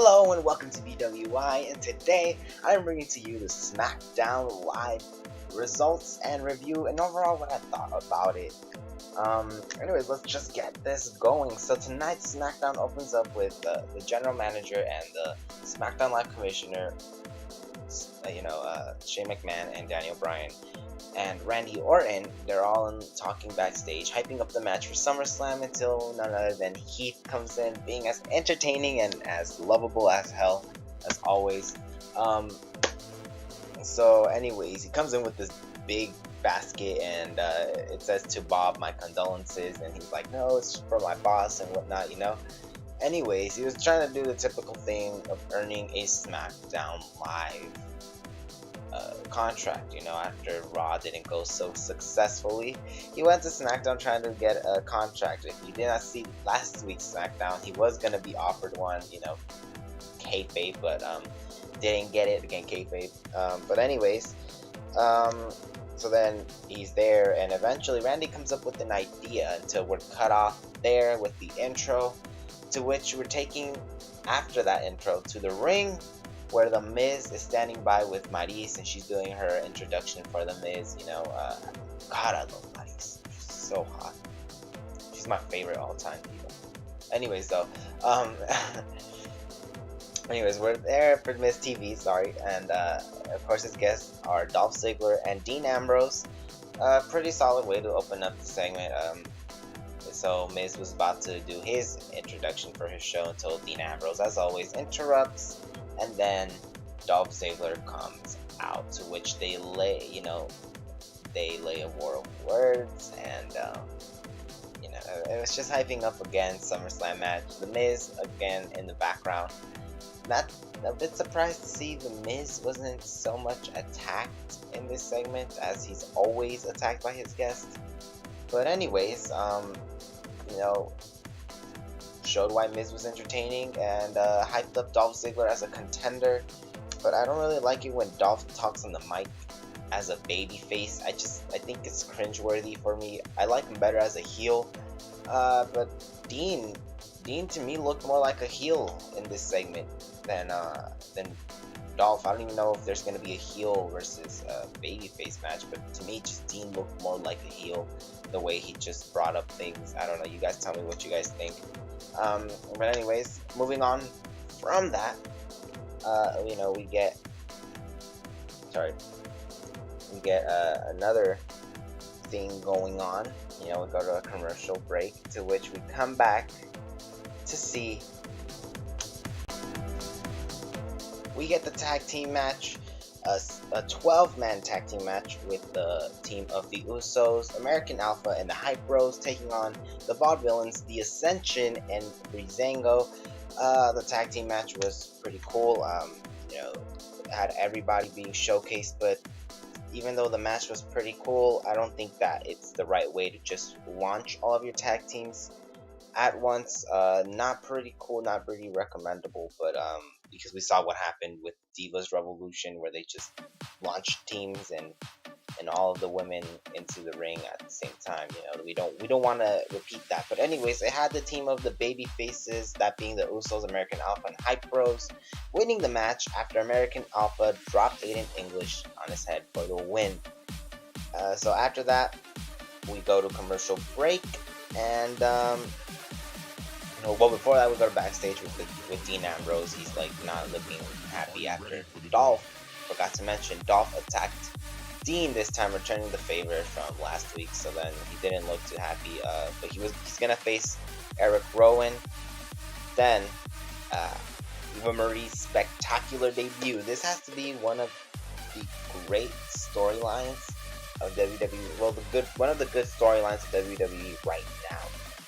Hello and welcome to BWI, and today I'm bringing to you the Smackdown live results and review and overall what I thought about it. Anyways, let's just get this going. So tonight's Smackdown opens up with the general manager and the Smackdown Live commissioner, Shane McMahon and Daniel Bryan and Randy Orton. They're all talking backstage, hyping up the match for SummerSlam until none other than Heath comes in, being as entertaining and as lovable as hell, as always. So anyways, he comes in with this big basket and it says to Bob, my condolences, and he's like, no, it's for my boss and whatnot. Anyways, he was trying to do the typical thing of earning a SmackDown Live contract. After Raw didn't go so successfully, he went to SmackDown trying to get a contract. If you did not see last week's SmackDown, he was gonna be offered one, kayfabe, but didn't get it. Again, kayfabe. But anyways, so then he's there, and eventually Randy comes up with an idea until we're cut off there with the intro, to which we're taking after that intro to the ring, where the Miz is standing by with Maryse, and she's doing her introduction for the Miz. God, I love Maryse. She's so hot. She's my favorite all-time diva. Anyways, though, anyways, we're there for Miz TV, sorry, and of course his guests are Dolph Ziggler and Dean Ambrose. Pretty solid way to open up the segment. So Miz was about to do his introduction for his show until Dean Ambrose, as always, interrupts. And then Dolph Ziggler comes out, to which they lay a war of words, and it was just hyping up again SummerSlam match. The Miz again in the background. Not a bit surprised to see the Miz wasn't so much attacked in this segment, as he's always attacked by his guests. But anyways, showed why Miz was entertaining and hyped up Dolph Ziggler as a contender. But I don't really like it when Dolph talks on the mic as a babyface. I think it's cringeworthy for me. I like him better as a heel. But Dean to me looked more like a heel in this segment than Dolph. I don't even know if there's gonna be a heel versus babyface match, but to me, just Dean looked more like a heel. The way he just brought up things, I don't know. You guys tell me what you guys think. But anyways, moving on from that, we get another thing going on. We go to a commercial break, to which we come back to see we get the tag team match, a 12-man tag team match with the team of the Usos, American Alpha, and the Hype Bros taking on the Vaudevillains, the Ascension, and Breezango. The tag team match was pretty cool. Had everybody being showcased, but even though the match was pretty cool, I don't think that it's the right way to just launch all of your tag teams at once. Not pretty cool, not pretty recommendable, but because we saw what happened with Divas Revolution, where they just launched teams and all of the women into the ring at the same time. We don't want to repeat that. But anyways, it had the team of the baby faces, that being the Usos, American Alpha, and Hype Bros, winning the match after American Alpha dropped Aiden English on his head for the win. So after that, we go to commercial break, and before that, we go to backstage with Dean Ambrose. He's like not looking happy after Dolph. Forgot to mention, Dolph attacked Dean this time, returning the favor from last week. So then he didn't look too happy. But he's gonna face Eric Rowan. Then Eva Marie's spectacular debut. This has to be one of the great storylines of WWE. Well, one of the good storylines of WWE right now.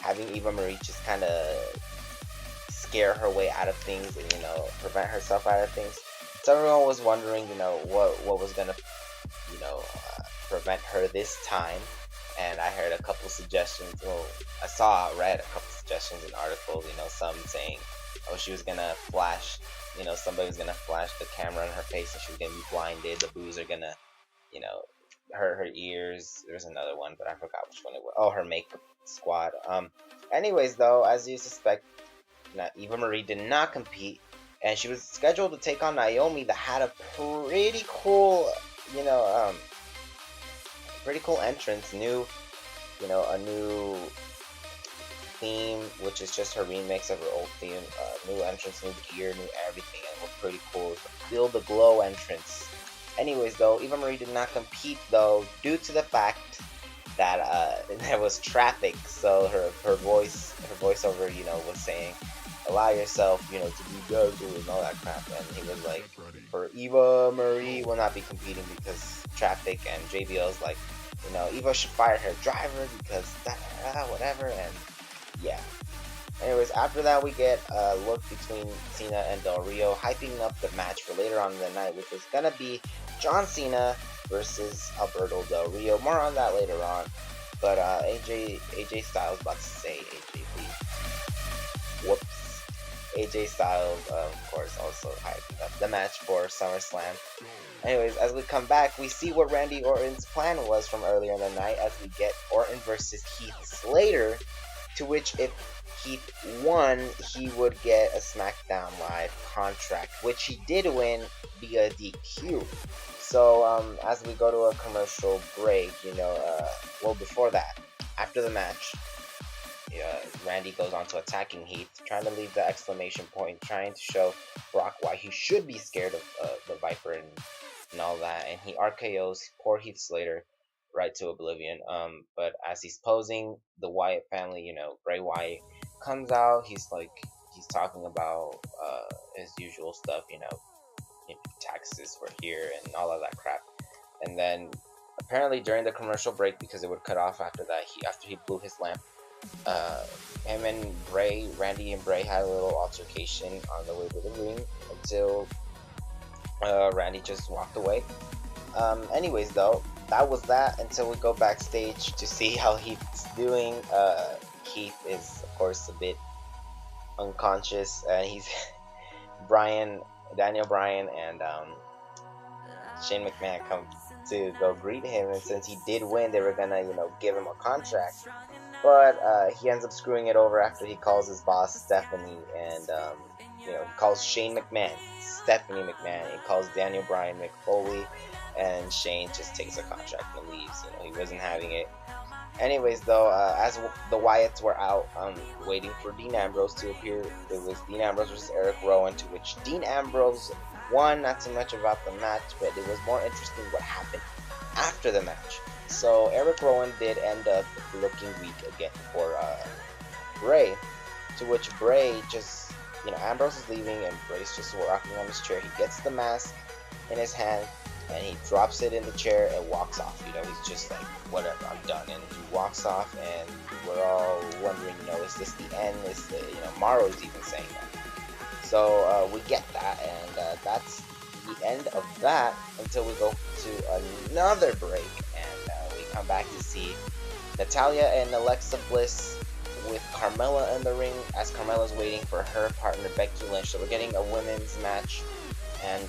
Having Eva Marie just kind of scare her way out of things and, prevent herself out of things. So everyone was wondering, what was going to, prevent her this time. And I heard a couple suggestions. Well, read a couple suggestions in articles, some saying, she was going to flash, somebody was going to flash the camera in her face and she was going to be blinded. The boos are going to, hurt her ears. There's another one, but I forgot which one it was. Oh, her makeup squad. Anyways, though, as you suspect, Eva Marie did not compete and she was scheduled to take on Naomi that had a pretty cool, you know, pretty cool entrance, new, a new theme, which is just her remix of her old theme, new entrance, new gear, new everything, and it looked pretty cool. Feel the Glow entrance. Anyways, though, Eva Marie did not compete though, due to the fact that there was traffic. So her voiceover, was saying, "Allow yourself, to be dazzled," and all that crap. And he was like, "For Eva Marie will not be competing because traffic." And JBL's like, Eva should fire her driver because whatever. And yeah. Anyways, after that, we get a look between Cena and Del Rio, hyping up the match for later on in the night, which was gonna be John Cena versus Alberto Del Rio. More on that later on. But AJ Styles, about to say AJ Lee. Whoops. AJ Styles, of course, also hyping up the match for SummerSlam. Anyways, as we come back, we see what Randy Orton's plan was from earlier in the night, as we get Orton versus Heath Slater, to which if Heath won, he would get a SmackDown Live contract, which he did win via DQ. So as we go to a commercial break, before that, after the match, Randy goes on to attacking Heath, trying to leave the exclamation point, trying to show Brock why he should be scared of the Viper and all that, and he RKO's poor Heath Slater right to oblivion. But as he's posing, the Wyatt family, Bray Wyatt comes out. He's talking about his usual stuff, taxes were here and all of that crap. And then apparently during the commercial break, because it would cut off after that, after he blew his lamp, him and Randy and Bray had a little altercation on the way to the ring until Randy just walked away. Anyways, though, that was that until we go backstage to see how Heath's doing. Heath is, of course, a bit unconscious. He's Daniel Bryan and Shane McMahon come to go greet him, and since he did win, they were gonna, give him a contract. But he ends up screwing it over after he calls his boss Stephanie, and he calls Shane McMahon Stephanie McMahon. He calls Daniel Bryan McFoley, and Shane just takes a contract and leaves. He wasn't having it. Anyways, though, as the Wyatts were out waiting for Dean Ambrose to appear, it was Dean Ambrose versus Eric Rowan, to which Dean Ambrose won. Not so much about the match, but it was more interesting what happened after the match. So Eric Rowan did end up looking weak again for Bray, to which Bray just, Ambrose is leaving and Bray's just rocking on his chair. He gets the mask in his hand and he drops it in the chair and walks off. He's just like, whatever, I'm done. And he walks off, and we're all wondering, is this the end? Is the, Morrow's even saying that. So we get that, and that's the end of that until we go to another break, and we come back to see Natalya and Alexa Bliss with Carmella in the ring, as Carmella's waiting for her partner Becky Lynch. So we're getting a women's match. And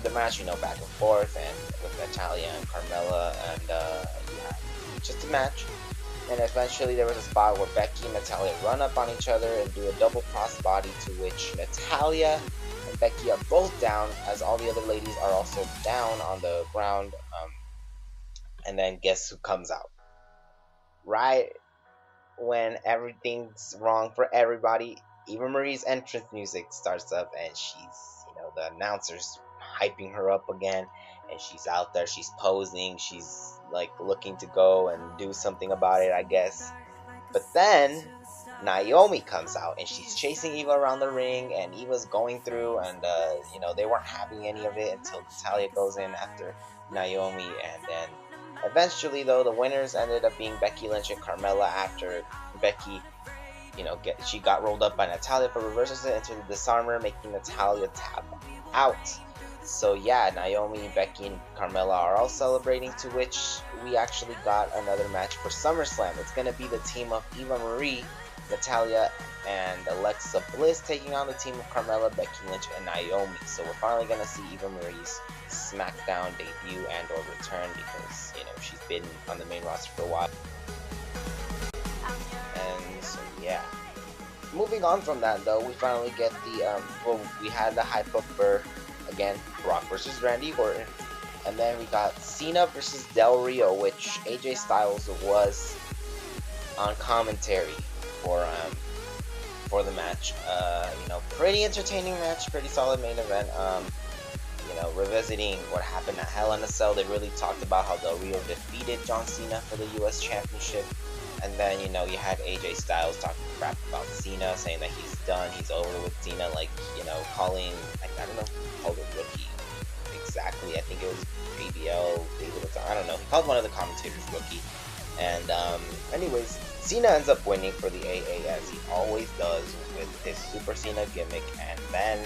the match, back and forth, and with Natalya and Carmella, and just a match. And eventually there was a spot where Becky and Natalya run up on each other and do a double crossbody, to which Natalya and Becky are both down, as all the other ladies are also down on the ground. And then guess who comes out? Right when everything's wrong for everybody, Eva Marie's entrance music starts up, and she's, the announcer's hyping her up again, and she's out there, she's posing, she's like looking to go and do something about it, I guess. But then Naomi comes out, and she's chasing Eva around the ring, and Eva's going through, and they weren't having any of it until Natalya goes in after Naomi. And then eventually, though, the winners ended up being Becky Lynch and Carmella, after Becky she got rolled up by Natalya, but reverses it into the disarmer, making Natalya tap out. So yeah, Naomi, Becky, and Carmella are all celebrating, to which we actually got another match for SummerSlam. It's going to be the team of Eva Marie, Natalya, and Alexa Bliss taking on the team of Carmella, Becky Lynch, and Naomi. So we're finally going to see Eva Marie's SmackDown debut and or return, because she's been on the main roster for a while. And so yeah, moving on from that though, we finally get the well, we had the hype up for again Brock versus Randy Orton, and then we got Cena versus Del Rio, which AJ Styles was on commentary for for the match. Pretty entertaining match, pretty solid main event. Revisiting what happened at Hell in a Cell, they really talked about how Del Rio defeated John Cena for the U.S. Championship. And then, you had AJ Styles talking crap about Cena, saying that he's done, he's over with Cena, calling, I don't know who he called a rookie exactly. I think it was BBL, I don't know. He called one of the commentators rookie. And, anyways, Cena ends up winning for the AA as he always does with his Super Cena gimmick. And then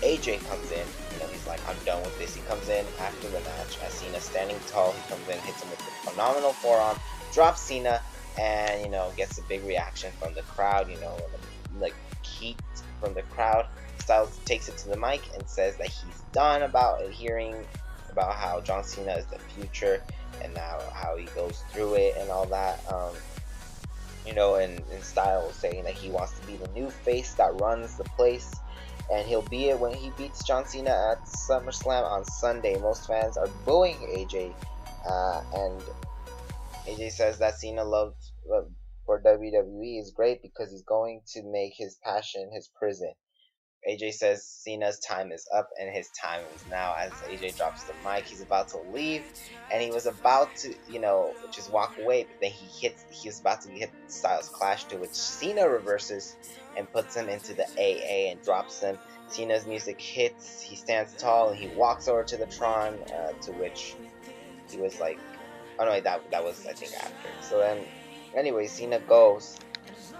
AJ comes in, he's like, I'm done with this. He comes in after the match as Cena standing tall. He comes in, hits him with a phenomenal forearm, drops Cena, and gets a big reaction from the crowd, like heat from the crowd. Styles takes it to the mic and says that he's done about hearing about how John Cena is the future and now how he goes through it and all that. And Styles saying that he wants to be the new face that runs the place, and he'll be it when he beats John Cena at SummerSlam on Sunday. Most fans are booing AJ, and AJ says that Cena love for WWE is great because he's going to make his passion his prison. AJ says Cena's time is up and his time is now. As AJ drops the mic, he's about to leave, and he was about to, just walk away, but then he's about to hit Styles Clash, to which Cena reverses and puts him into the AA and drops him. Cena's music hits, he stands tall, and he walks over to the Tron, to which he was like, oh no, that was, I think, after. So then, anyway, Cena goes,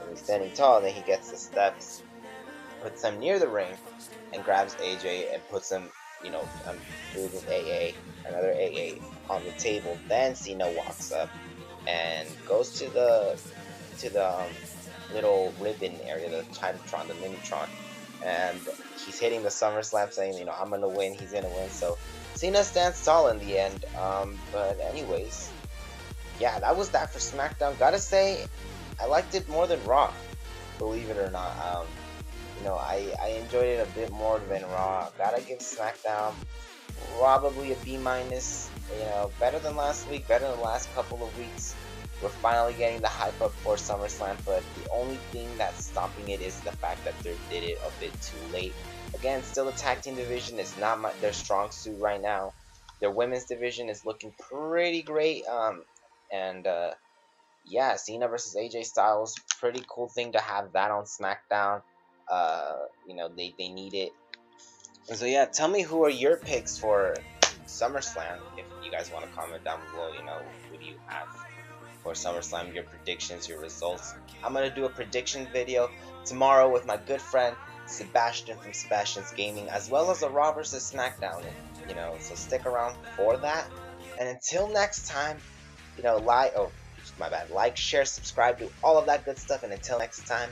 and he's standing tall, and then he gets the steps, puts him near the ring, and grabs AJ and puts him, through the AA, another AA on the table. Then Cena walks up and goes to the little ribbon area, the Timetron, the Minitron, and he's hitting the SummerSlam, saying, I'm gonna win, he's gonna win. So Cena stands tall in the end. But anyways, yeah, that was that for SmackDown. Gotta say, I liked it more than Raw, believe it or not. I enjoyed it a bit more than Raw. Gotta give SmackDown probably a B minus. Better than last week, better than the last couple of weeks. We're finally getting the hype up for SummerSlam, but the only thing that's stopping it is the fact that they did it a bit too late. Again, still the tag team division is not their strong suit right now. Their women's division is looking pretty great. Yeah, Cena versus AJ Styles, pretty cool thing to have that on SmackDown. They need it. And so yeah, tell me who are your picks for SummerSlam. If you guys want to comment down below, who do you have for SummerSlam, your predictions, your results. I'm gonna do a prediction video tomorrow with my good friend Sebastian from Sebastian's Gaming, as well as a Raw vs SmackDown. So stick around for that. And until next time, like, share, subscribe, do all of that good stuff. And until next time,